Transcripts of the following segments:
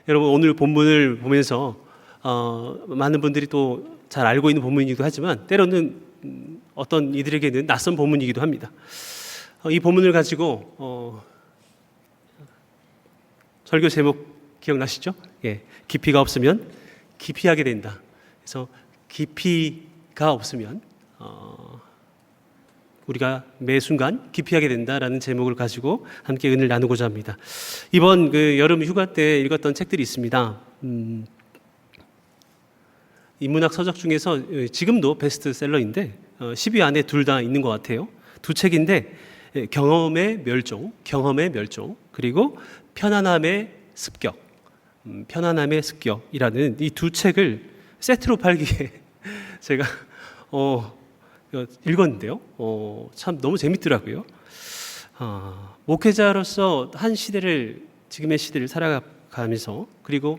여러분 오늘 본문을 보면서 많은 분들이 또 잘 알고 있는 본문이기도 하지만 때로는 어떤 이들에게는 낯선 본문이기도 합니다. 이 본문을 가지고 설교 제목 기억나시죠? 예, 깊이가 없으면 기피하게 된다. 그래서 깊이가 없으면 우리가 매 순간 기피하게 된다라는 제목을 가지고 함께 은혜를 나누고자 합니다. 이번 여름 휴가 때 읽었던 책들이 있습니다. 인문학 서적 중에서 지금도 베스트셀러인데 10위 안에 둘 다 있는 것 같아요. 두 책인데 경험의 멸종 그리고 편안함의 습격, 편안함의 습격이라는 이 두 책을 세트로 팔기에 제가 읽었는데요. 참 너무 재밌더라고요. 목회자로서 한 시대를, 지금의 시대를 살아가면서, 그리고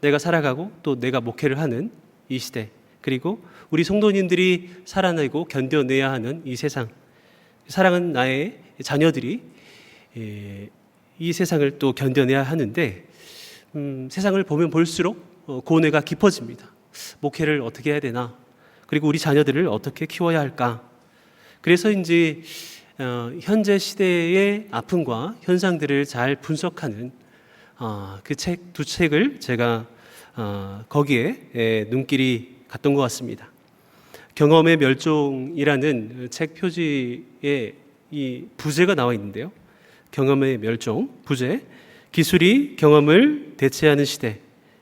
내가 살아가고 또 내가 목회를 하는 이 시대, 그리고 우리 성도님들이 살아내고 견뎌내야 하는 이 세상, 사랑하는 나의 자녀들이 이 세상을 또 견뎌내야 하는데 세상을 보면 볼수록 고뇌가 깊어집니다. 목회를 어떻게 해야 되나, 그리고 우리 자녀들을 어떻게 키워야 할까. 그래서인지 현재 시대의 아픔과 현상들을 잘 분석하는 그 두 책을 제가 거기에 눈길이 갔던 것 같습니다. 경험의 멸종이라는 책 표지에 이 부제가 나와 있는데요. 경험의 멸종, 부제. 기술이 경험을 대체하는 시대,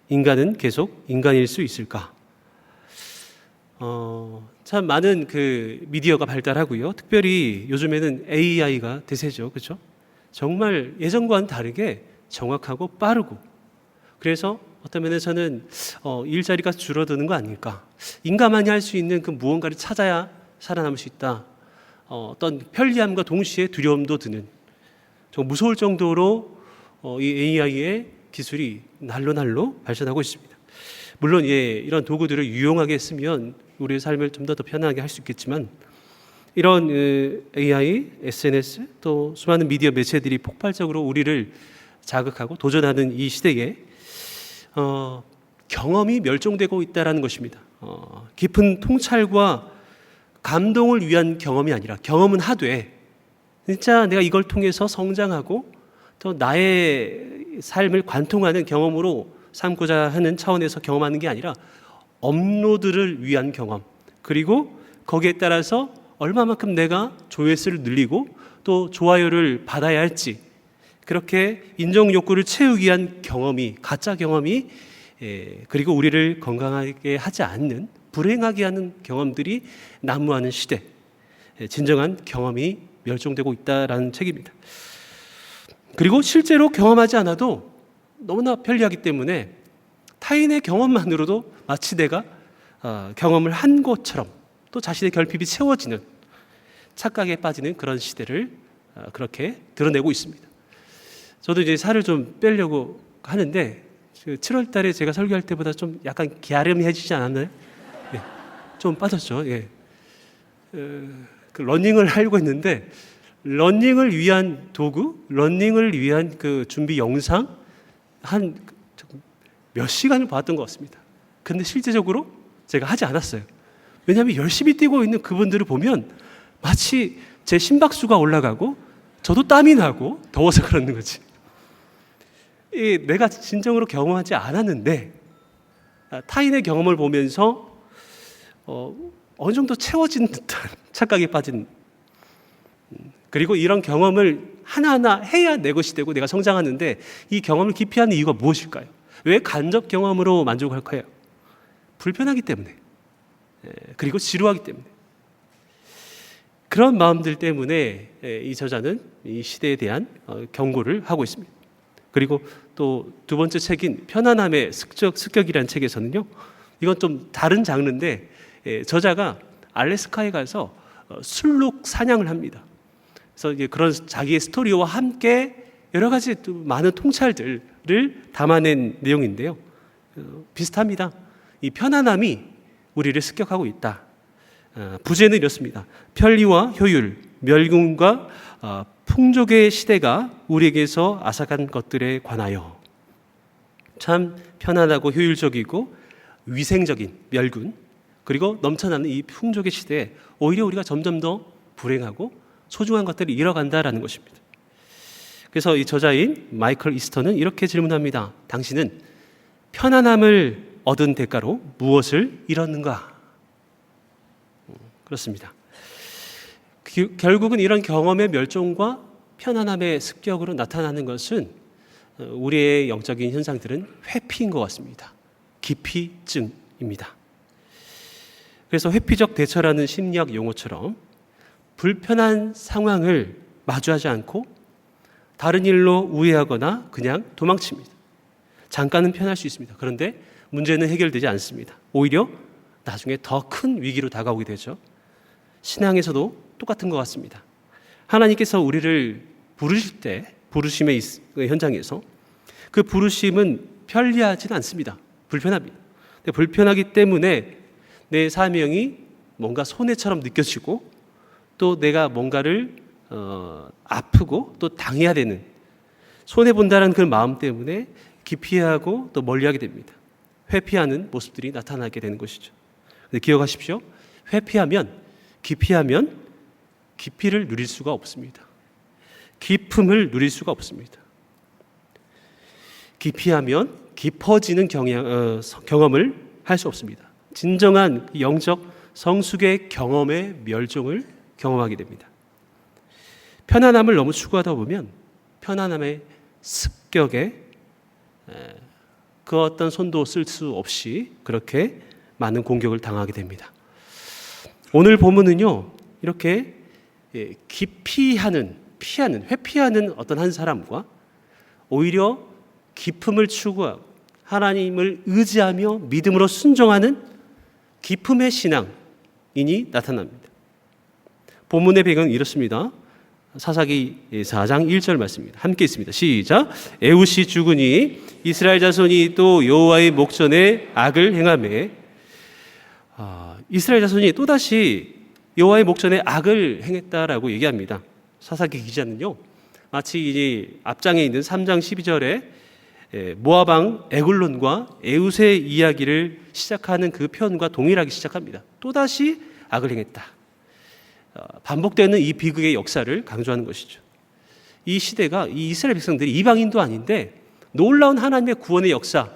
인간은 계속 인간일 수 있을까? 참 많은 미디어가 발달하고요. 특별히 요즘에는 AI가 대세죠. 그렇죠? 정말 예전과는 다르게 정확하고 빠르고, 그래서 어떤 면에서는 일자리가 줄어드는 거 아닐까? 인간만이 할 수 있는 그 무언가를 찾아야 살아남을 수 있다. 어떤 편리함과 동시에 두려움도 드는, 좀 무서울 정도로 이 AI의 기술이 날로 발전하고 있습니다. 물론 이런 도구들을 유용하게 쓰면 우리의 삶을 좀 더 편안하게 할 수 있겠지만, 이런 AI, SNS, 또 수많은 미디어 매체들이 폭발적으로 우리를 자극하고 도전하는 이 시대에 경험이 멸종되고 있다는 것입니다. 깊은 통찰과 감동을 위한 경험이 아니라, 경험은 하되 진짜 내가 이걸 통해서 성장하고 또 나의 삶을 관통하는 경험으로 삼고자 하는 차원에서 경험하는 게 아니라 업로드를 위한 경험, 그리고 거기에 따라서 얼마만큼 내가 조회수를 늘리고 또 좋아요를 받아야 할지, 그렇게 인정 욕구를 채우기 위한 경험이, 가짜 경험이, 그리고 우리를 건강하게 하지 않는, 불행하게 하는 경험들이 난무하는 시대, 진정한 경험이 멸종되고 있다라는 책입니다. 그리고 실제로 경험하지 않아도 너무나 편리하기 때문에 타인의 경험만으로도 마치 내가 경험을 한 것처럼 또 자신의 결핍이 채워지는, 착각에 빠지는 그런 시대를 그렇게 드러내고 있습니다. 저도 이제 살을 좀 빼려고 하는데 7월 달에 제가 설교할 때보다 좀 약간 갸름해지지 않았나요? 예, 좀 빠졌죠. 예. 러닝을 하려고 했는데 러닝을 위한 도구, 러닝을 위한 준비 영상 한 몇 시간을 봤던 것 같습니다. 근데 실제적으로 제가 하지 않았어요. 왜냐하면 열심히 뛰고 있는 그분들을 보면 마치 제 심박수가 올라가고 저도 땀이 나고 더워서 그러는 거지. 내가 진정으로 경험하지 않았는데 타인의 경험을 보면서 어느 정도 채워진 듯한 착각에 빠진, 그리고 이런 경험을 하나하나 해야 내 것이 되고 내가 성장하는데, 이 경험을 기피하는 이유가 무엇일까요? 왜 간접 경험으로 만족할까요? 불편하기 때문에, 그리고 지루하기 때문에. 그런 마음들 때문에 이 저자는 이 시대에 대한 경고를 하고 있습니다. 그리고 또 두 번째 책인 편안함의 습격이라는 책에서는요, 이건 좀 다른 장르인데 저자가 알래스카에 가서 술록 사냥을 합니다. 그래서 이제 그런 자기의 스토리와 함께 여러 가지 또 많은 통찰들을 담아낸 내용인데요. 비슷합니다. 이 편안함이 우리를 습격하고 있다. 부제는 이렇습니다. 편리와 효율, 멸군과 풍족의 시대가 우리에게서 앗아간 것들에 관하여. 참 편안하고 효율적이고 위생적인 멸군, 그리고 넘쳐나는 이 풍족의 시대에 오히려 우리가 점점 더 불행하고 소중한 것들을 잃어간다라는 것입니다. 그래서 이 저자인 마이클 이스터는 이렇게 질문합니다. 당신은 편안함을 얻은 대가로 무엇을 잃었는가? 그렇습니다. 결국은 이런 경험의 멸종과 편안함의 습격으로 나타나는 것은 우리의 영적인 현상들은 회피인 것 같습니다. 기피증입니다. 그래서 회피적 대처라는 심리학 용어처럼 불편한 상황을 마주하지 않고 다른 일로 우회하거나 그냥 도망칩니다. 잠깐은 편할 수 있습니다. 그런데 문제는 해결되지 않습니다. 오히려 나중에 더 큰 위기로 다가오게 되죠. 신앙에서도 똑같은 것 같습니다. 하나님께서 우리를 부르실 때, 부르심의 현장에서 그 부르심은 편리하지는 않습니다. 불편합니다. 근데 불편하기 때문에 내 사명이 뭔가 손해처럼 느껴지고 또 내가 뭔가를 아프고 또 당해야 되는, 손해본다는 그 마음 때문에 기피하고 또 멀리하게 됩니다. 회피하는 모습들이 나타나게 되는 것이죠. 근데 기억하십시오. 회피하면, 기피하면 깊이를 누릴 수가 없습니다. 깊음을 누릴 수가 없습니다. 기피하면 깊어지는 경험을 할 수 없습니다. 진정한 영적 성숙의 경험의 멸종을 경험하게 됩니다. 편안함을 너무 추구하다 보면 편안함의 습격에 그 어떤 손도 쓸 수 없이 그렇게 많은 공격을 당하게 됩니다. 오늘 본문은요, 이렇게 회피하는 어떤 한 사람과 오히려 깊음을 추구하고 하나님을 의지하며 믿음으로 순종하는 깊음의 신앙인이 나타납니다. 본문의 배경은 이렇습니다. 사사기 4장 1절 말씀입니다. 함께 있습니다. 시작. 에훗이 죽으니 이스라엘 자손이 또 여호와의 목전에 악을 행하매. 이스라엘 자손이 또다시 여호와의 목전에 악을 행했다라고 얘기합니다. 사사기 기자는요, 마치 이 앞장에 있는 3장 12절에 모압 왕 에글론과 에훗의 이야기를 시작하는 그 표현과 동일하게 시작합니다. 또다시 악을 행했다. 반복되는 이 비극의 역사를 강조하는 것이죠. 이 시대가 이 이스라엘 백성들이 이방인도 아닌데 놀라운 하나님의 구원의 역사,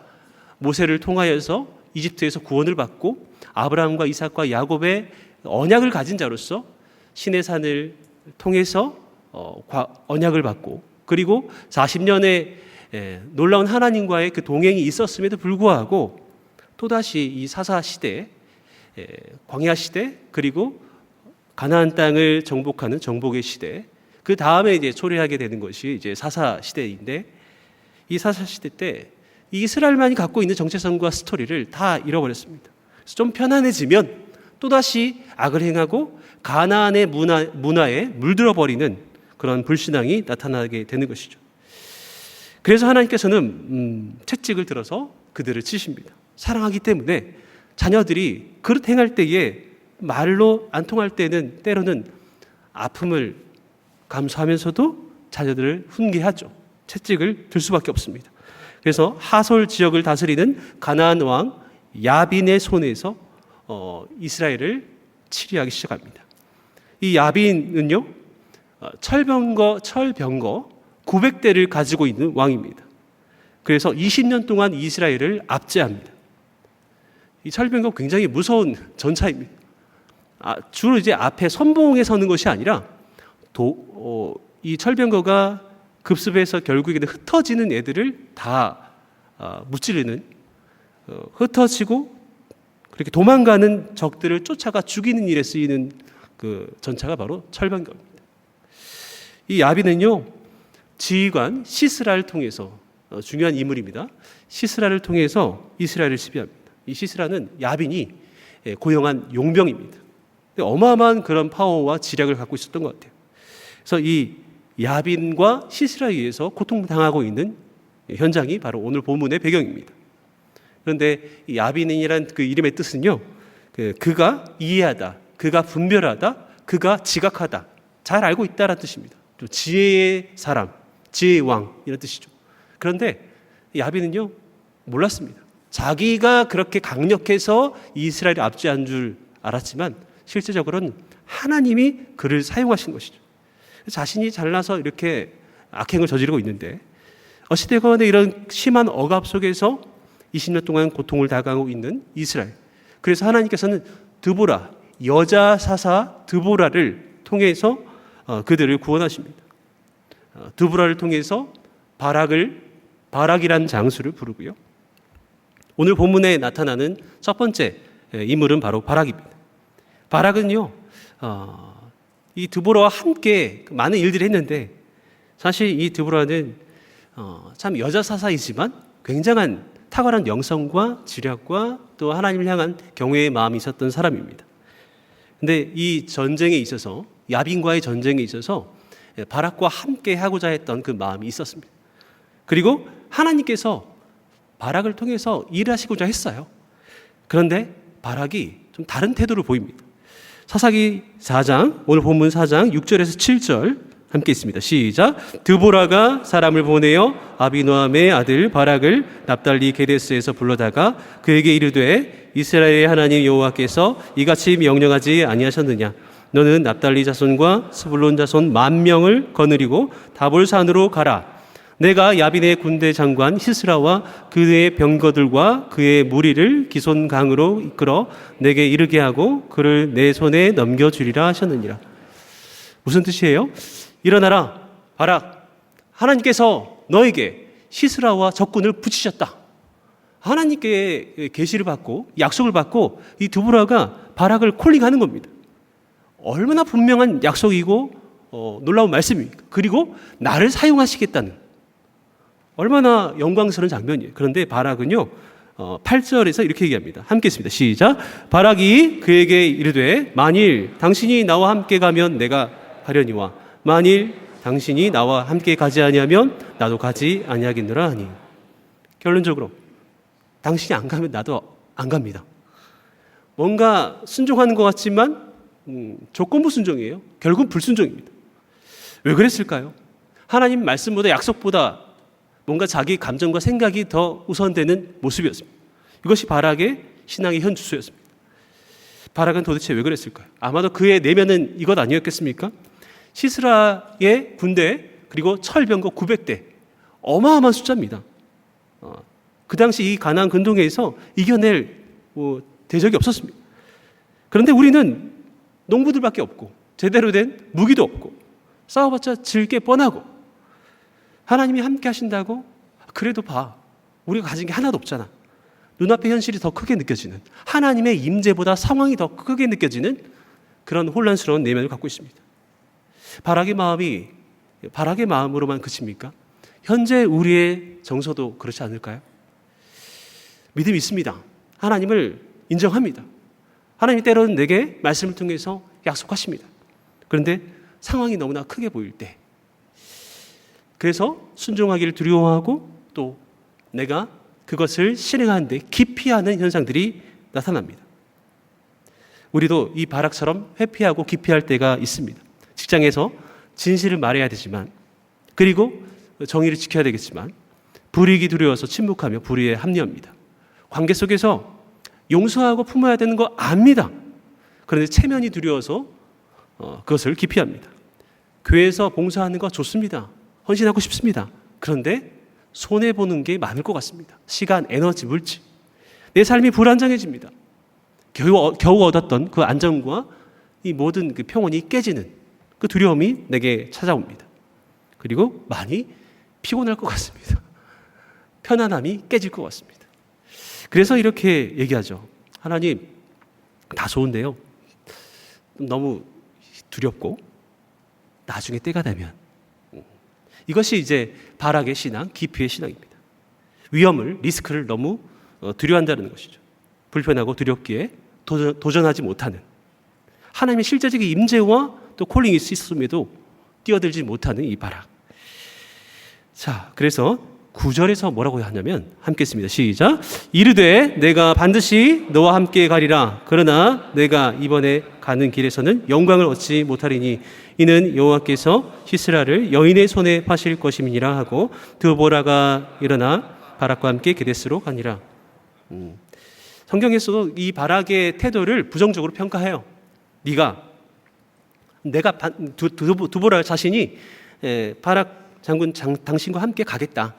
모세를 통하여서 이집트에서 구원을 받고 아브라함과 이삭과 야곱의 언약을 가진 자로서 시내산을 통해서 언약을 받고, 그리고 40년의 놀라운 하나님과의 그 동행이 있었음에도 불구하고 또다시 이 사사 시대, 광야 시대, 그리고 가나안 땅을 정복하는 정복의 시대, 그 다음에 이제 초래하게 되는 것이 이제 사사 시대인데, 이 사사 시대 때 이스라엘만이 갖고 있는 정체성과 스토리를 다 잃어버렸습니다. 그래서 좀 편안해지면 또다시 악을 행하고 가나안의 문화에 물들어 버리는 그런 불신앙이 나타나게 되는 것이죠. 그래서 하나님께서는 채찍을 들어서 그들을 치십니다. 사랑하기 때문에 자녀들이 그릇 행할 때에 말로 안 통할 때는 때로는 아픔을 감수하면서도 자녀들을 훈계하죠. 채찍을 들 수밖에 없습니다. 그래서 하솔 지역을 다스리는 가나안 왕 야빈의 손에서 이스라엘을 치리하기 시작합니다. 이 야빈은요, 철병거 900대를 가지고 있는 왕입니다. 그래서 20년 동안 이스라엘을 압제합니다. 이 철병거 굉장히 무서운 전차입니다. 주로 이제 앞에 선봉에 서는 것이 아니라 이 철병거가 급습해서 결국에는 흩어지는 애들을 다 무찌르는, 흩어지고 그렇게 도망가는 적들을 쫓아가 죽이는 일에 쓰이는 그 전차가 바로 철병거입니다. 이 야빈은요, 지휘관 시스라를 통해서, 중요한 인물입니다. 시스라를 통해서 이스라엘을 지배합니다. 이 시스라는 야빈이 고용한 용병입니다. 어마어마한 그런 파워와 지략을 갖고 있었던 것 같아요. 그래서 이 야빈과 시스라에 의해서 고통당하고 있는 현장이 바로 오늘 본문의 배경입니다. 그런데 이 야빈이라는 그 이름의 뜻은요, 그가 이해하다, 그가 분별하다, 그가 지각하다, 잘 알고 있다라는 뜻입니다. 또 지혜의 사람, 지혜의 왕, 이런 뜻이죠. 그런데 야빈은요, 몰랐습니다. 자기가 그렇게 강력해서 이스라엘을 압제한 줄 알았지만 실제적으로는 하나님이 그를 사용하신 것이죠. 자신이 잘나서 이렇게 악행을 저지르고 있는데 어찌되건 이런 심한 억압 속에서 20년 동안 고통을 당하고 있는 이스라엘. 그래서 하나님께서는 드보라, 여자 사사 드보라를 통해서 그들을 구원하십니다. 드보라를 통해서 바락이라는 장수를 부르고요. 오늘 본문에 나타나는 첫 번째 인물은 바로 바락입니다. 바락은요, 이 드보라와 함께 많은 일들을 했는데 사실 이 드보라는 참 여자 사사이지만 굉장한 탁월한 영성과 지략과 또 하나님을 향한 경외의 마음이 있었던 사람입니다. 근데 이 전쟁에 있어서 야빈과의 전쟁에 있어서 바락과 함께 하고자 했던 그 마음이 있었습니다. 그리고 하나님께서 바락을 통해서 일하시고자 했어요. 그런데 바락이 좀 다른 태도를 보입니다. 사사기 4장, 오늘 본문 4장 6절에서 7절 함께 있습니다. 시작. 드보라가 사람을 보내어 아비노함의 아들 바락을 납달리 게데스에서 불러다가 그에게 이르되 이스라엘의 하나님 여호와께서 이같이 명령하지 아니하셨느냐. 너는 납달리 자손과 스불론 자손 10,000명을 거느리고 다볼산으로 가라. 내가 야빈의 군대 장관 시스라와 그의 병거들과 그의 무리를 기손 강으로 이끌어 내게 이르게 하고 그를 내 손에 넘겨주리라 하셨느니라. 무슨 뜻이에요? 일어나라 바락, 하나님께서 너에게 시스라와 적군을 붙이셨다. 하나님께 계시를 받고 약속을 받고 이 드보라가 바락을 콜링하는 겁니다. 얼마나 분명한 약속이고 놀라운 말씀입니까? 그리고 나를 사용하시겠다는 얼마나 영광스러운 장면이에요. 그런데 바락은요 8절에서 이렇게 얘기합니다. 함께 있습니다. 시작. 바락이 그에게 이르되 만일 당신이 나와 함께 가면 내가 가려니와 만일 당신이 나와 함께 가지 아니하면 나도 가지 아니하겠노라 하니. 결론적으로 당신이 안 가면 나도 안 갑니다. 뭔가 순종하는 것 같지만 조건부 순종이에요. 결국 불순종입니다. 왜 그랬을까요? 하나님 말씀보다 약속보다 뭔가 자기 감정과 생각이 더 우선되는 모습이었습니다. 이것이 바락의 신앙의 현주소였습니다. 바락은 도대체 왜 그랬을까요? 아마도 그의 내면은 이것 아니었겠습니까? 시스라의 군대 그리고 철병거 900대 어마어마한 숫자입니다. 그 당시 이 가나안 근동에서 이겨낼 대적이 없었습니다. 그런데 우리는 농부들밖에 없고 제대로 된 무기도 없고 싸워봤자 질 게 뻔하고 하나님이 함께 하신다고 그래도 봐 우리가 가진 게 하나도 없잖아. 눈앞의 현실이 더 크게 느껴지는 하나님의 임재보다 상황이 더 크게 느껴지는 그런 혼란스러운 내면을 갖고 있습니다. 바락의 마음이 바락의 마음으로만 그칩니까? 현재 우리의 정서도 그렇지 않을까요? 믿음이 있습니다. 하나님을 인정합니다. 하나님이 때로는 내게 말씀을 통해서 약속하십니다. 그런데 상황이 너무나 크게 보일 때 그래서 순종하기를 두려워하고 또 내가 그것을 실행하는데 기피하는 현상들이 나타납니다. 우리도 이 바락처럼 회피하고 기피할 때가 있습니다. 직장에서 진실을 말해야 되지만 그리고 정의를 지켜야 되겠지만 불이익이 두려워서 침묵하며 불의에 합리합니다. 관계 속에서 용서하고 품어야 되는 거 압니다. 그런데 체면이 두려워서 그것을 기피합니다. 교회에서 봉사하는 거 좋습니다. 헌신하고 싶습니다. 그런데 손해보는 게 많을 것 같습니다. 시간, 에너지, 물질. 내 삶이 불안정해집니다. 겨우 얻었던 그 안정과 이 모든 그 평온이 깨지는 그 두려움이 내게 찾아옵니다. 그리고 많이 피곤할 것 같습니다. 편안함이 깨질 것 같습니다. 그래서 이렇게 얘기하죠. 하나님, 다 좋은데요. 너무 두렵고 나중에 때가 되면 이것이 이제 바락의 신앙, 기피의 신앙입니다. 위험을, 리스크를 너무 두려워한다는 것이죠. 불편하고 두렵기에 도전하지 못하는 하나님의 실제적인 임재와 또 콜링이 있음에도 뛰어들지 못하는 이 바락. 자, 그래서 9절에서 뭐라고 하냐면 함께 했습니다. 시작. 이르되 내가 반드시 너와 함께 가리라. 그러나 내가 이번에 가는 길에서는 영광을 얻지 못하리니 이는 여호와께서 시스라를 여인의 손에 파실 것임이니라 하고 드보라가 일어나 바락과 함께 게데스로 가니라. 성경에서도 이 바락의 태도를 부정적으로 평가해요. 내가 두보라 자신이 바락 장군 당신과 함께 가겠다.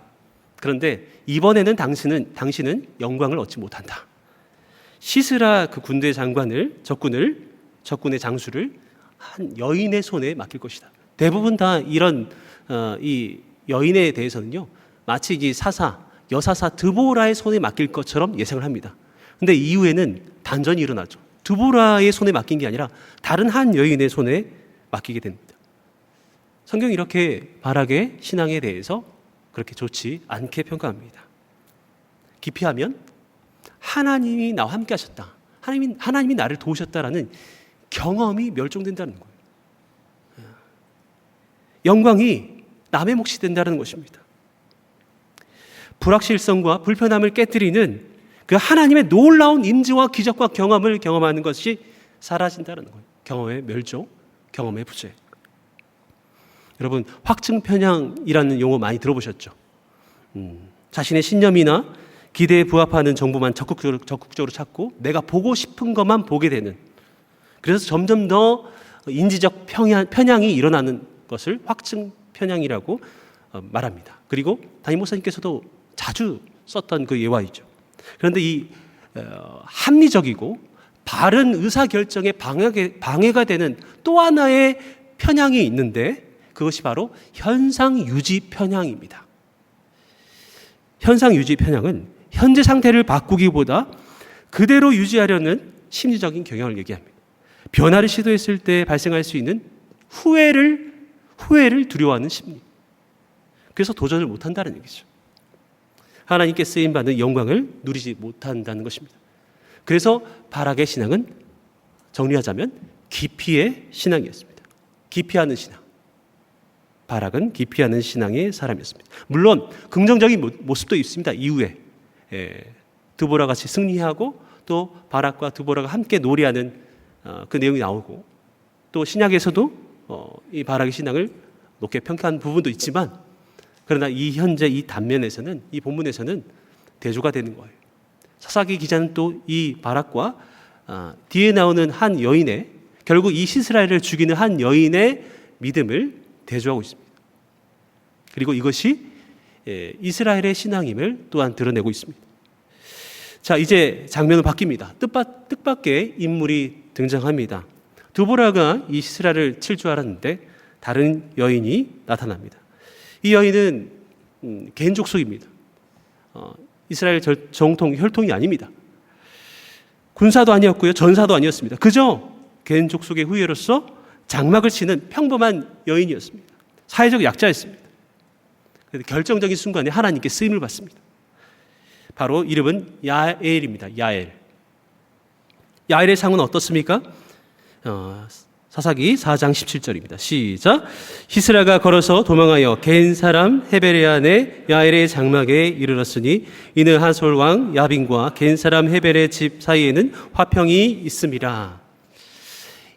그런데 이번에는 당신은 영광을 얻지 못한다. 시스라 그 군대 장관을 적군의 장수를 한 여인의 손에 맡길 것이다. 대부분 다 이런 이 여인에 대해서는요, 마치 이 여사사 드보라의 손에 맡길 것처럼 예상을 합니다. 근데 이후에는 반전이 일어나죠. 드보라의 손에 맡긴 게 아니라 다른 한 여인의 손에 맡기게 됩니다. 성경이 이렇게 바락의 신앙에 대해서 그렇게 좋지 않게 평가합니다. 기피하면 하나님이 나와 함께 하셨다. 하나님이 나를 도우셨다라는 경험이 멸종된다는 거예요. 영광이 남의 몫이 된다는 것입니다. 불확실성과 불편함을 깨뜨리는 그 하나님의 놀라운 임재와 기적과 경험을 경험하는 것이 사라진다는 거예요. 경험의 멸종, 경험의 부재. 여러분, 확증편향이라는 용어 많이 들어보셨죠? 자신의 신념이나 기대에 부합하는 정보만 적극적으로 찾고 내가 보고 싶은 것만 보게 되는, 그래서 점점 더 인지적 편향이 일어나는 것을 확증편향이라고 말합니다. 그리고 담임 목사님께서도 자주 썼던 그 예화이죠. 그런데 이 합리적이고 바른 의사결정에 방해가 되는 또 하나의 편향이 있는데 그것이 바로 현상유지 편향입니다. 현상유지 편향은 현재 상태를 바꾸기보다 그대로 유지하려는 심리적인 경향을 얘기합니다. 변화를 시도했을 때 발생할 수 있는 후회를 두려워하는 심리. 그래서 도전을 못한다는 얘기죠. 하나님께 쓰임받는 영광을 누리지 못한다는 것입니다. 그래서 바락의 신앙은 정리하자면 기피의 신앙이었습니다. 기피하는 신앙. 바락은 기피하는 신앙의 사람이었습니다. 물론 긍정적인 모습도 있습니다. 이후에 드보라 같이 승리하고 또 바락과 드보라가 함께 노래하는 그 내용이 나오고, 또 신약에서도 이 바락의 신앙을 높게 평가한 부분도 있지만, 그러나 현재 이 단면에서는, 이 본문에서는 대조가 되는 거예요. 사사기 기자는 또 이 바락과 뒤에 나오는 한 여인의, 결국 이 시스라엘을 죽이는 한 여인의 믿음을 대조하고 있습니다. 그리고 이것이 이스라엘의 신앙임을 또한 드러내고 있습니다. 자, 이제 장면은 바뀝니다. 뜻밖의 인물이 등장합니다. 드보라가 이 시스라를 칠 줄 알았는데 다른 여인이 나타납니다. 이 여인은 개인 족속입니다. 이스라엘 정통 혈통이 아닙니다. 군사도 아니었고요, 전사도 아니었습니다. 그저 개인 족속의 후예로서 장막을 치는 평범한 여인이었습니다. 사회적 약자였습니다. 그런데 결정적인 순간에 하나님께 쓰임을 받습니다. 바로 이름은 야엘입니다. 야엘의 상은 어떻습니까? 사사기 4장 17절입니다. 시작. 시스라가 걸어서 도망하여 겐 사람 헤베레안의 야엘의 장막에 이르렀으니 이는 하솔 왕 야빈과 겐 사람 헤벨의 집 사이에는 화평이 있음이라.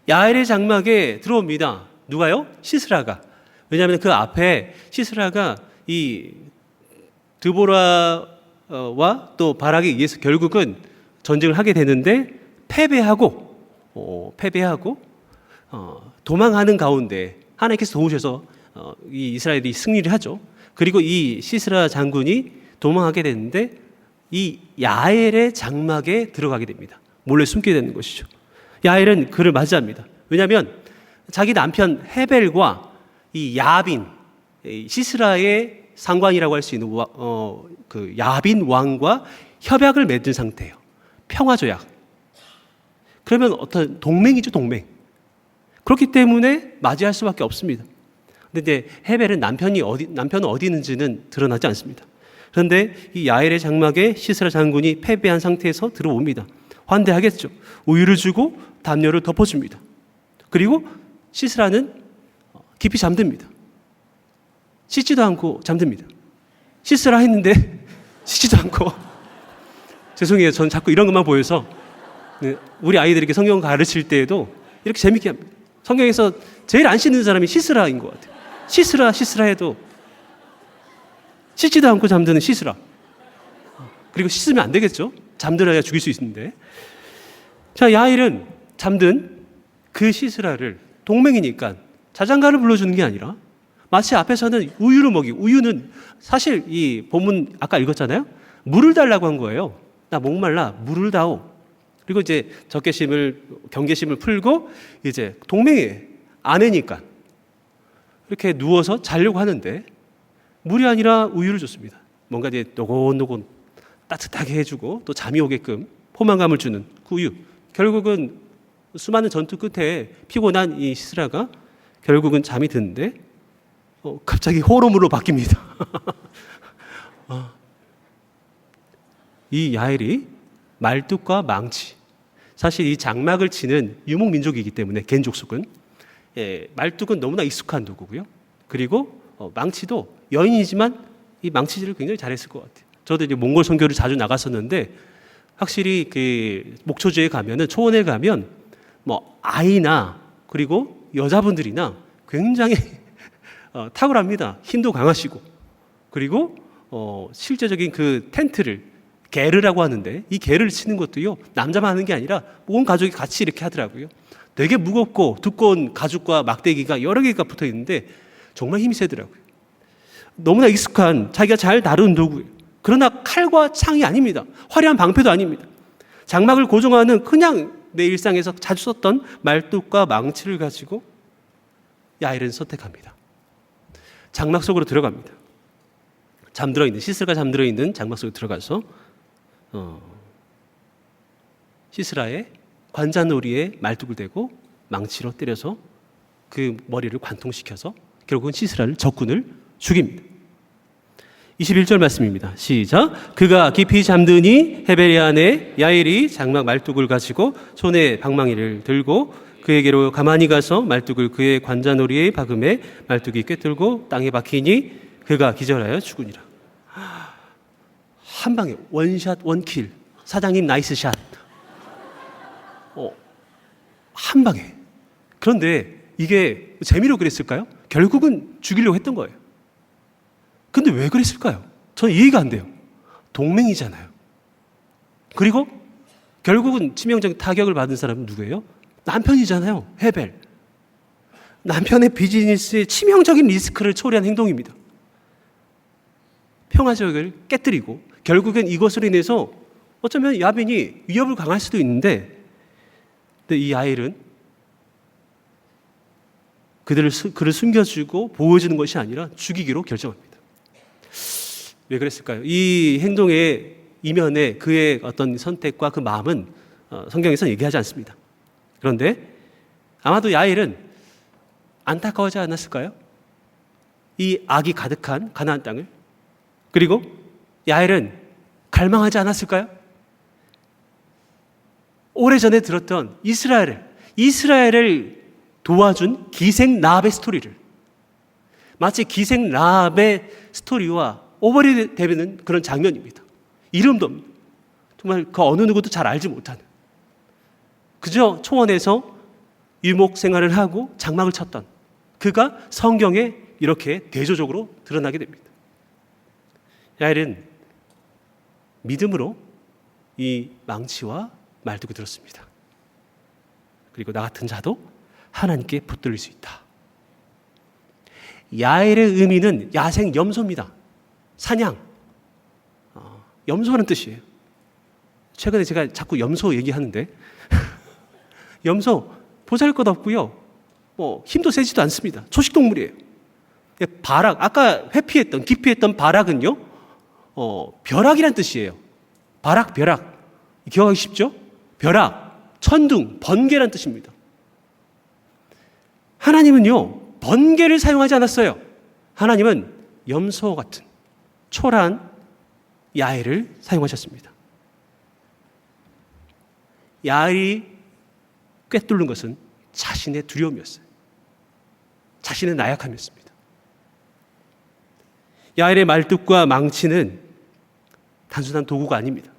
야엘의 장막에 들어옵니다. 누가요? 시스라가. 왜냐하면 그 앞에 시스라가 이 드보라와 또 바락에 의해서 결국은 전쟁을 하게 되는데 패배하고 도망하는 가운데 하나님께서 도우셔서 이 이스라엘이 승리를 하죠. 그리고 이 시스라 장군이 도망하게 되는데 이 야엘의 장막에 들어가게 됩니다. 몰래 숨게 되는 것이죠. 야엘은 그를 맞이합니다. 왜냐하면 자기 남편 헤벨과 이 야빈, 시스라의 상관이라고 할 수 있는 그 야빈 왕과 협약을 맺은 상태예요. 평화조약. 그러면 어떤 동맹이죠, 동맹. 그렇기 때문에 맞이할 수밖에 없습니다. 그런데 이제 헤벨은 남편은 어디 있는지는 드러나지 않습니다. 그런데 이 야엘의 장막에 시스라 장군이 패배한 상태에서 들어옵니다. 환대하겠죠. 우유를 주고 담요를 덮어줍니다. 그리고 시스라는 깊이 잠듭니다. 씻지도 않고 잠듭니다. 씻으라 했는데 씻지도 않고. 죄송해요. 전 자꾸 이런 것만 보여서 우리 아이들에게 성경 가르칠 때에도 이렇게 재밌게 합니다. 성경에서 제일 안 씻는 사람이 시스라인 것 같아요. 시스라 해도 씻지도 않고 잠드는 시스라. 그리고 씻으면 안 되겠죠. 잠들어야 죽일 수 있는데. 자, 야일은 잠든 그 시스라를 동맹이니까 자장가를 불러주는 게 아니라 마치 앞에서는 우유를 먹이고, 우유는 사실 이 본문 아까 읽었잖아요. 물을 달라고 한 거예요. 나 목말라 물을 다오. 그리고 이제 경계심을 풀고 이제 동맹의 아내니까 이렇게 누워서 자려고 하는데 물이 아니라 우유를 줬습니다. 뭔가 이제 노곤노곤 따뜻하게 해주고 또 잠이 오게끔 포만감을 주는 그 우유. 결국은 수많은 전투 끝에 피곤한 이 시스라가 결국은 잠이 드는데 갑자기 호러물로 바뀝니다. 이 야엘이 말뚝과 망치, 사실 이 장막을 치는 유목민족이기 때문에 겐족속은 말뚝은 너무나 익숙한 도구고요. 그리고 망치도 여인이지만 이 망치질을 굉장히 잘했을 것 같아요. 저도 이제 몽골 선교를 자주 나갔었는데 확실히 그 목초지에 가면은, 초원에 가면 뭐 아이나 그리고 여자분들이나 굉장히 탁월합니다. 힘도 강하시고, 그리고 실제적인 그 텐트를 게르라고 하는데 이 게르를 치는 것도요 남자만 하는 게 아니라 온 가족이 같이 이렇게 하더라고요. 되게 무겁고 두꺼운 가죽과 막대기가 여러 개가 붙어 있는데 정말 힘이 세더라고요. 너무나 익숙한, 자기가 잘 다루는 도구예요. 그러나 칼과 창이 아닙니다. 화려한 방패도 아닙니다. 장막을 고정하는 그냥 내 일상에서 자주 썼던 말뚝과 망치를 가지고 야엘은 선택합니다. 장막 속으로 들어갑니다. 시스라가 잠들어 있는 장막 속에 들어가서 시스라의 관자놀이에 말뚝을 대고 망치로 때려서 그 머리를 관통시켜서 결국은 시스라를, 적군을 죽입니다. 21절 말씀입니다. 시작. 그가 깊이 잠드니 헤벨의 아내 야엘이 장막 말뚝을 가지고 손에 방망이를 들고 그에게로 가만히 가서 말뚝을 그의 관자놀이에 박음에 말뚝이 꿰뚫고 땅에 박히니 그가 기절하여 죽으니라. 한 방에 원샷 원킬. 사장님 나이스 샷. 한 방에. 그런데 이게 재미로 그랬을까요? 결국은 죽이려고 했던 거예요. 근데 왜 그랬을까요? 저는 이해가 안 돼요. 동맹이잖아요. 그리고 결국은 치명적인 타격을 받은 사람은 누구예요? 남편이잖아요. 헤벨. 남편의 비즈니스에 치명적인 리스크를 초래한 행동입니다. 평화적을 깨뜨리고 결국엔 이것으로 인해서 어쩌면 야빈이 위협을 강할 수도 있는데, 근데 이 야엘은 그를 숨겨주고 보호해주는 것이 아니라 죽이기로 결정합니다. 왜 그랬을까요? 이 행동의 이면에 그의 어떤 선택과 그 마음은 성경에서는 얘기하지 않습니다. 그런데 아마도 야엘은 안타까워하지 않았을까요? 이 악이 가득한 가나안 땅을. 그리고 야엘은 갈망하지 않았을까요? 오래전에 들었던 이스라엘을 도와준 기생 라합의 스토리를, 마치 기생 라합의 스토리와 오버랩 되는 그런 장면입니다. 이름도 없는, 정말 그 어느 누구도 잘 알지 못하는, 그저 초원에서 유목 생활을 하고 장막을 쳤던 그가 성경에 이렇게 대조적으로 드러나게 됩니다. 야엘은 믿음으로 이 망치와 말뚝을 들었습니다. 그리고 나 같은 자도 하나님께 붙들릴 수 있다. 야엘의 의미는 야생 염소입니다. 사냥, 염소라는 뜻이에요. 최근에 제가 자꾸 염소 얘기하는데 염소 보잘것없고요, 힘도 세지도 않습니다. 초식동물이에요. 바락, 아까 기피했던 바락은요, 벼락이란 뜻이에요. 바락, 벼락. 기억하기 쉽죠? 벼락, 천둥, 번개란 뜻입니다. 하나님은요, 번개를 사용하지 않았어요. 하나님은 염소 같은 초라한 야엘을 사용하셨습니다. 야엘이 꿰뚫는 것은 자신의 두려움이었어요. 자신의 나약함이었습니다. 야엘의 말뚝과 망치는 단순한 도구가 아닙니다.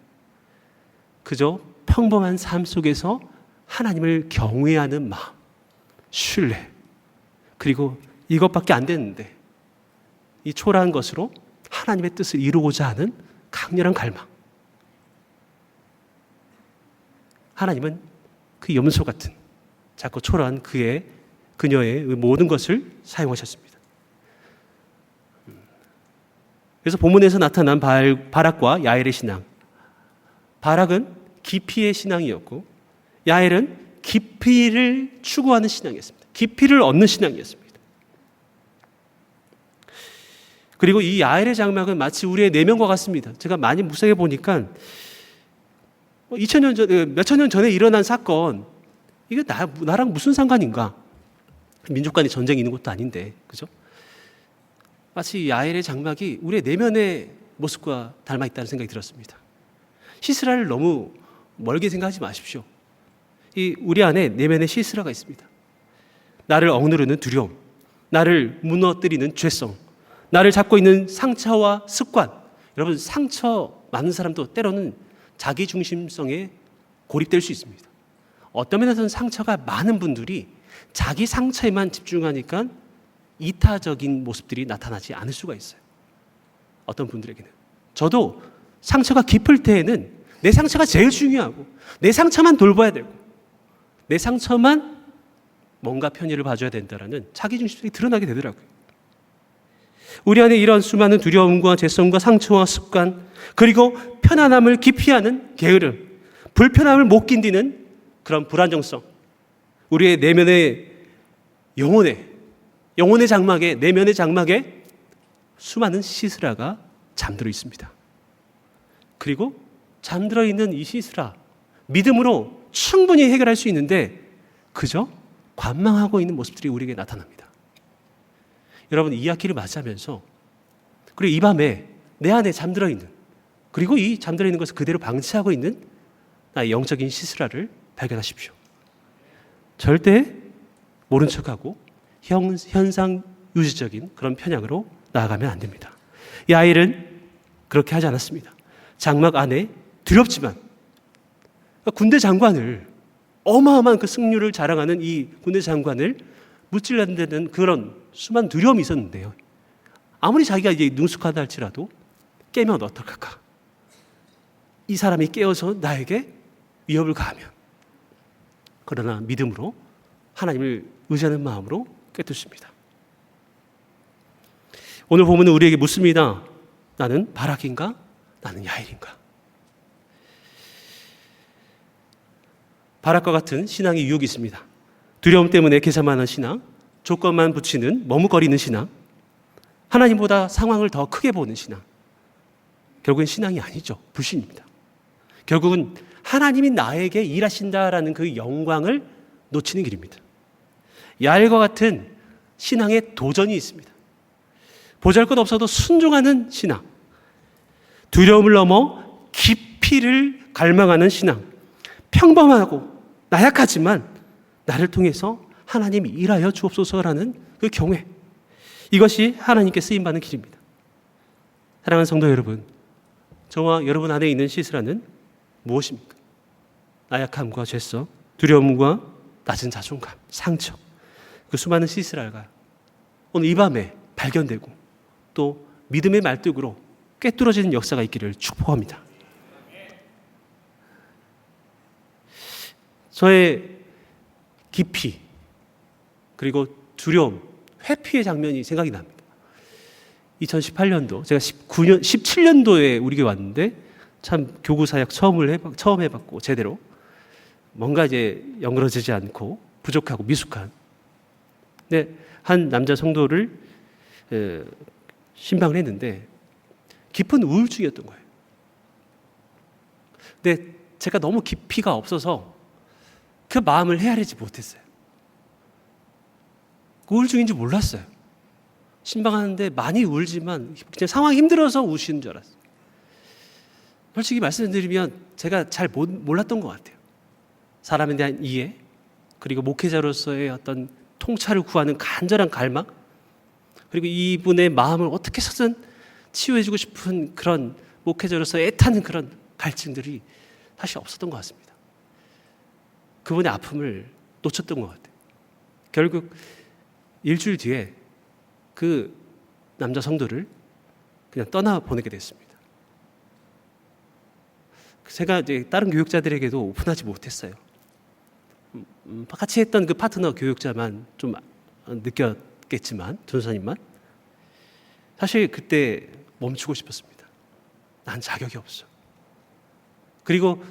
그저 평범한 삶 속에서 하나님을 경외하는 마음, 신뢰, 그리고 이것밖에 안 됐는데 이 초라한 것으로 하나님의 뜻을 이루고자 하는 강렬한 갈망, 하나님은 그 염소 같은 작고 초라한 그녀의 모든 것을 사용하셨습니다. 그래서 본문에서 나타난 바락과 야엘의 신앙, 바락은 깊이의 신앙이었고 야엘은 깊이를 추구하는 신앙이었습니다. 깊이를 얻는 신앙이었습니다. 그리고 이 야엘의 장막은 마치 우리의 내면과 같습니다. 제가 많이 묵상해 보니까 2000년 전에, 몇천 년 전에 일어난 사건, 이게 나랑 무슨 상관인가? 민족 간의 전쟁이 있는 것도 아닌데, 그죠? 마치 야엘의 장막이 우리의 내면의 모습과 닮아 있다는 생각이 들었습니다. 시스라를 너무 멀게 생각하지 마십시오. 우리 안에 내면의 시스라가 있습니다. 나를 억누르는 두려움, 나를 무너뜨리는 죄성, 나를 잡고 있는 상처와 습관. 여러분, 상처 많은 사람도 때로는 자기중심성에 고립될 수 있습니다. 어떤 면에서는 상처가 많은 분들이 자기 상처에만 집중하니까 이타적인 모습들이 나타나지 않을 수가 있어요. 어떤 분들에게는. 저도 상처가 깊을 때에는 내 상처가 제일 중요하고 내 상처만 돌봐야 되고 내 상처만 뭔가 편의를 봐줘야 된다라는 자기중심성이 드러나게 되더라고요. 우리 안에 이런 수많은 두려움과 죄성과 상처와 습관, 그리고 편안함을 기피하는 게으름, 불편함을 못 견디는 그런 불안정성, 우리의 내면의 영혼의 장막에, 내면의 장막에 수많은 시스라가 잠들어 있습니다. 그리고 잠들어 있는 이 시스라, 믿음으로 충분히 해결할 수 있는데 그저 관망하고 있는 모습들이 우리에게 나타납니다. 여러분, 이 학기를 맞이하면서 그리고 이 밤에 내 안에 잠들어 있는, 그리고 이 잠들어 있는 것을 그대로 방치하고 있는 나의 영적인 시스라를 발견하십시오. 절대 모른 척하고 현상 유지적인 그런 편향으로 나아가면 안 됩니다. 야엘은 그렇게 하지 않았습니다. 장막 안에 두렵지만 군대 장관을, 어마어마한 그 승률을 자랑하는 이 군대 장관을 무찔러내는 그런 수많은 두려움이 있었는데요. 아무리 자기가 이제 능숙하다 할지라도 깨면 어떡할까? 이 사람이 깨어서 나에게 위협을 가하면. 그러나 믿음으로 하나님을 의지하는 마음으로 깨뜨립니다. 오늘 보면 우리에게 묻습니다. 나는 바락인가? 나는 야엘인가? 바락과 같은 신앙의 유혹이 있습니다. 두려움 때문에 계산만한 신앙, 조건만 붙이는 머뭇거리는 신앙, 하나님보다 상황을 더 크게 보는 신앙. 결국은 신앙이 아니죠. 불신입니다. 결국은 하나님이 나에게 일하신다라는 그 영광을 놓치는 길입니다. 야엘과 같은 신앙의 도전이 있습니다. 보잘것없어도 순종하는 신앙, 두려움을 넘어 깊이를 갈망하는 신앙, 평범하고 나약하지만 나를 통해서 하나님이 일하여 주옵소서라는 그 경외, 이것이 하나님께 쓰임받는 길입니다. 사랑하는 성도 여러분, 저와 여러분 안에 있는 시스라는 무엇입니까? 나약함과 죄성, 두려움과 낮은 자존감, 상처, 그 수많은 시스라가 오늘 이 밤에 발견되고 또 믿음의 말뚝으로 꿰뚫어지는 역사가 있기를 축복합니다. 저의 깊이, 그리고 두려움, 회피의 장면이 생각이 납니다. 2018년도, 제가 17년도에 우리 교회 왔는데 참 교구 사역 처음 해봤고 제대로 뭔가 이제 연그러지지 않고 부족하고 미숙한. 근데 한 남자 성도를 신방을 했는데 깊은 우울증이었던 거예요. 근데 제가 너무 깊이가 없어서 그 마음을 헤아리지 못했어요. 우울증인지 몰랐어요. 신방하는데 많이 울지만 그냥 상황이 힘들어서 우시는 줄 알았어요. 솔직히 말씀드리면 제가 잘 몰랐던 것 같아요. 사람에 대한 이해, 그리고 목회자로서의 어떤 통찰을 구하는 간절한 갈망, 그리고 이분의 마음을 어떻게 해서든 치유해주고 싶은 그런 목회자로서 애타는 그런 갈증들이 사실 없었던 것 같습니다. 그분의 아픔을 놓쳤던 것 같아요. 결국 일주일 뒤에 그 남자 성도를 그냥 떠나보내게 됐습니다. 제가 이제 다른 교육자들에게도 오픈하지 못했어요. 같이 했던 그 파트너 교육자만 좀 느꼈겠지만, 전도사님만. 사실 그때 멈추고 싶었습니다. 난 자격이 없어. 그리고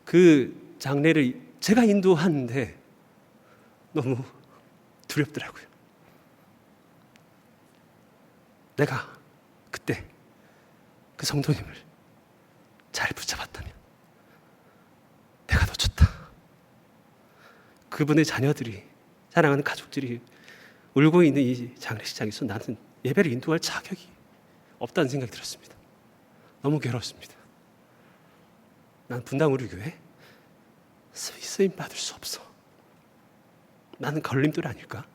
그 장례를 제가 인도하는데 너무 두렵더라고요. 내가 그때 그 성도님을 잘 붙잡았다면 내가 놓쳤다. 그분의 자녀들이, 사랑하는 가족들이 울고 있는 이 장례식장에서 나는 예배를 인도할 자격이 없다는 생각이 들었습니다. 너무 괴로웠습니다. 난 분당 우리 교회 쓰임 받을 수 없어. 나는 걸림돌 아닐까?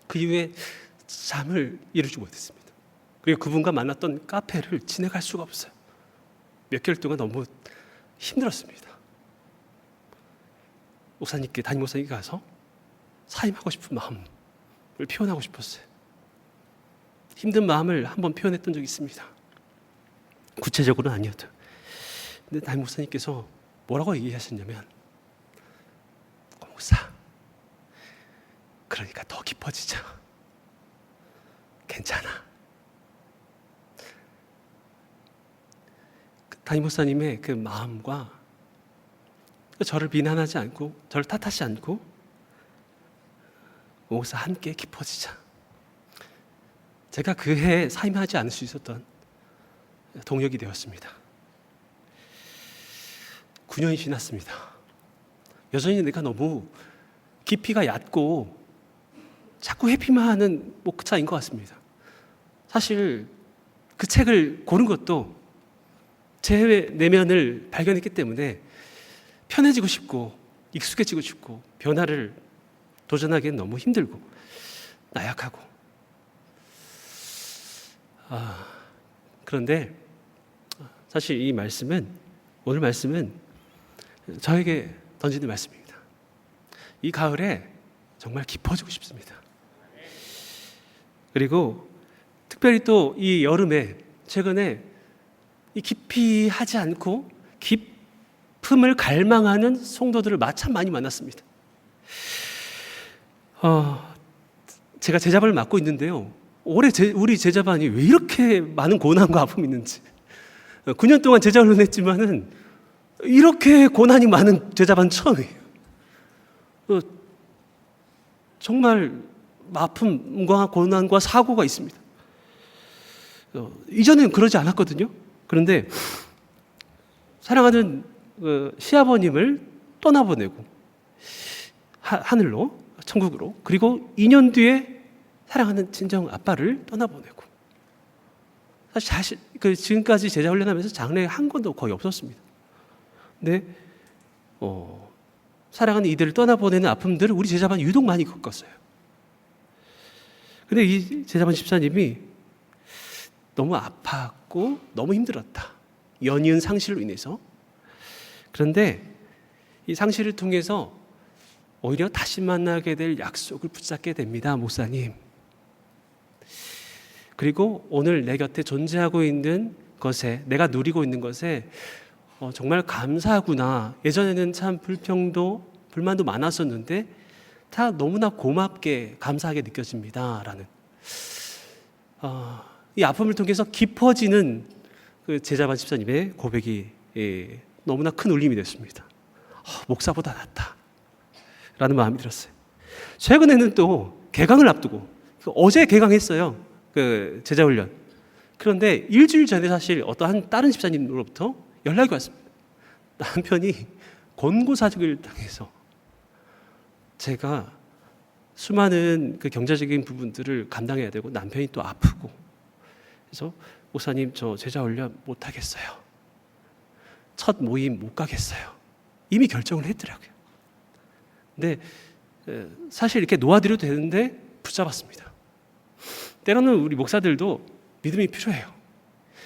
그 이후에 잠을 이루지 못했습니다. 그리고 그분과 만났던 카페를 지나갈 수가 없어요. 몇 개월 동안 너무 힘들었습니다. 목사님께, 담임 목사님께 가서 사임하고 싶은 마음을 표현하고 싶었어요. 힘든 마음을 한번 표현했던 적이 있습니다. 구체적으로는 아니어도. 근데 담임 목사님께서 뭐라고 얘기하셨냐면, 목사, 그러니까 더 깊어지자. 괜찮아. 담임 목사님의 그 마음과 저를 비난하지 않고, 저를 탓하지 않고, 목사 함께 깊어지자. 제가 그 해에 사임하지 않을 수 있었던 동력이 되었습니다. 9년이 지났습니다. 여전히 내가 너무 깊이가 얕고 자꾸 회피만 하는 목사인 것 같습니다. 사실 그 책을 고른 것도 제 내면을 발견했기 때문에 편해지고 싶고 익숙해지고 싶고 변화를 도전하기엔 너무 힘들고 나약하고, 그런데 사실 이 말씀은, 오늘 말씀은 저에게 던지는 말씀입니다. 이 가을에 정말 깊어지고 싶습니다. 그리고 특별히 또 이 여름에 최근에 이 깊이 하지 않고 깊음을 갈망하는 성도들을 참 많이 만났습니다. 제가 제자반을 맡고 있는데요. 올해 우리 제자반이 왜 이렇게 많은 고난과 아픔이 있는지. 9년 동안 제자 훈련했지만은 이렇게 고난이 많은 제자반 처음이에요. 정말 아픔과 고난과 사고가 있습니다. 이전에는 그러지 않았거든요. 그런데 사랑하는 시아버님을 떠나보내고 하늘로, 천국으로, 그리고 2년 뒤에 사랑하는 친정 아빠를 떠나보내고, 사실 지금까지 제자 훈련하면서 장례 한 건도 거의 없었습니다. 근데 사랑하는 이들을 떠나보내는 아픔들을 우리 제자반이 유독 많이 겪었어요. 근데 이 제자반 집사님이 너무 아팠고 너무 힘들었다. 연이은 상실로 인해서. 그런데 이 상실을 통해서 오히려 다시 만나게 될 약속을 붙잡게 됩니다, 목사님. 그리고 오늘 내 곁에 존재하고 있는 것에, 내가 누리고 있는 것에 정말 감사하구나. 예전에는 참 불만도 많았었는데 다 너무나 고맙게, 감사하게 느껴집니다. 라는 이 아픔을 통해서 깊어지는 그 제자반 집사님의 고백이 너무나 큰 울림이 됐습니다. 목사보다 낫다 라는 마음이 들었어요. 최근에는 또 개강을 앞두고, 어제 개강했어요, 그 제자훈련. 그런데 일주일 전에 사실 어떠한 다른 집사님으로부터 연락이 왔습니다. 남편이 권고사직을 당해서 제가 수많은 그 경제적인 부분들을 감당해야 되고 남편이 또 아프고, 그래서 목사님 저 제자훈련 못 하겠어요. 첫 모임 못 가겠어요. 이미 결정을 했더라고요. 근데 사실 이렇게 놓아드려도 되는데 붙잡았습니다. 때로는 우리 목사들도 믿음이 필요해요.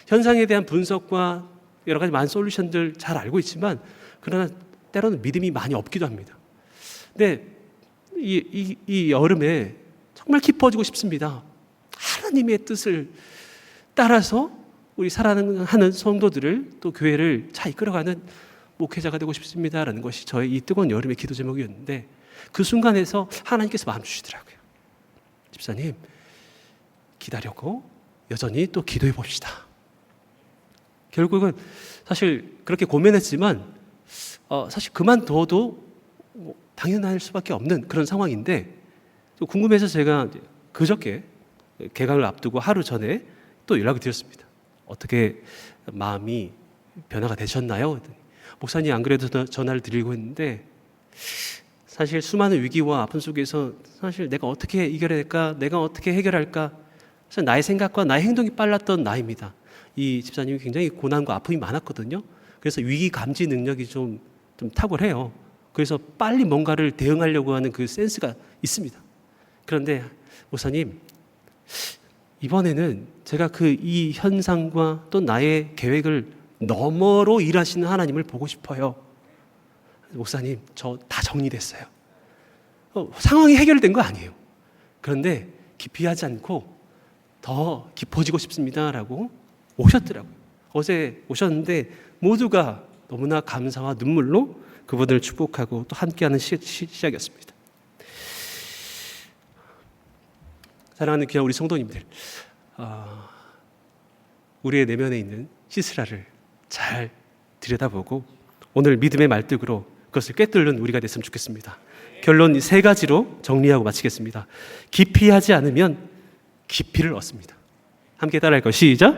현상에 대한 분석과 여러 가지 많은 솔루션들 잘 알고 있지만, 그러나 때로는 믿음이 많이 없기도 합니다. 근데 이 여름에 정말 깊어지고 싶습니다. 하나님의 뜻을 따라서 우리 사랑하는 성도들을 또 교회를 잘 이끌어가는 목회자가 되고 싶습니다라는 것이 저의 이 뜨거운 여름의 기도 제목이었는데 그 순간에서 하나님께서 마음 주시더라고요. 집사님, 기다렸고 여전히 또 기도해 봅시다. 결국은 사실 그렇게 고민했지만 사실 그만둬도 당연할 수밖에 없는 그런 상황인데 또 궁금해서 제가 그저께 개강을 앞두고 하루 전에 또 연락을 드렸습니다. 어떻게 마음이 변화가 되셨나요? 목사님 안 그래도 전화를 드리고 했는데 사실 수많은 위기와 아픔 속에서 사실 내가 어떻게 이겨낼까, 내가 어떻게 해결할까, 사실 나의 생각과 나의 행동이 빨랐던 나입니다. 이 집사님이 굉장히 고난과 아픔이 많았거든요. 그래서 위기 감지 능력이 좀 탁월해요. 그래서 빨리 뭔가를 대응하려고 하는 그 센스가 있습니다. 그런데 목사님, 이번에는 제가 이 현상과 또 나의 계획을 너머로 일하시는 하나님을 보고 싶어요. 목사님, 저 다 정리됐어요. 상황이 해결된 거 아니에요. 그런데 기피하지 않고 더 깊어지고 싶습니다라고 오셨더라고요. 어제 오셨는데 모두가 너무나 감사와 눈물로 그분을 축복하고 또 함께하는 시작이었습니다. 사랑하는 귀한 우리 성도님들, 우리의 내면에 있는 시스라를 잘 들여다보고 오늘 믿음의 말뚝으로 그것을 꿰뚫는 우리가 됐으면 좋겠습니다. 결론 이 세 가지로 정리하고 마치겠습니다. 기피하지 않으면 깊이를 얻습니다. 함께 따라할 거 시작.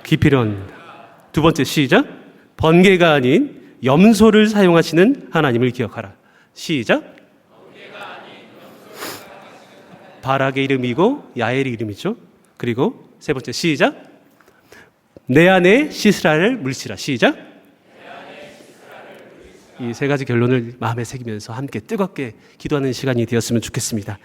깊이를 얻는다. 두 번째 시작. 번개가 아닌 염소를 사용하시는 하나님을 기억하라. 시작. 바락의 이름이고 야엘의 이름이죠. 그리고 세 번째 시작. 내 안에 시스라를 물리치라. 시작. 이 세 가지 결론을 마음에 새기면서 함께 뜨겁게 기도하는 시간이 되었으면 좋겠습니다.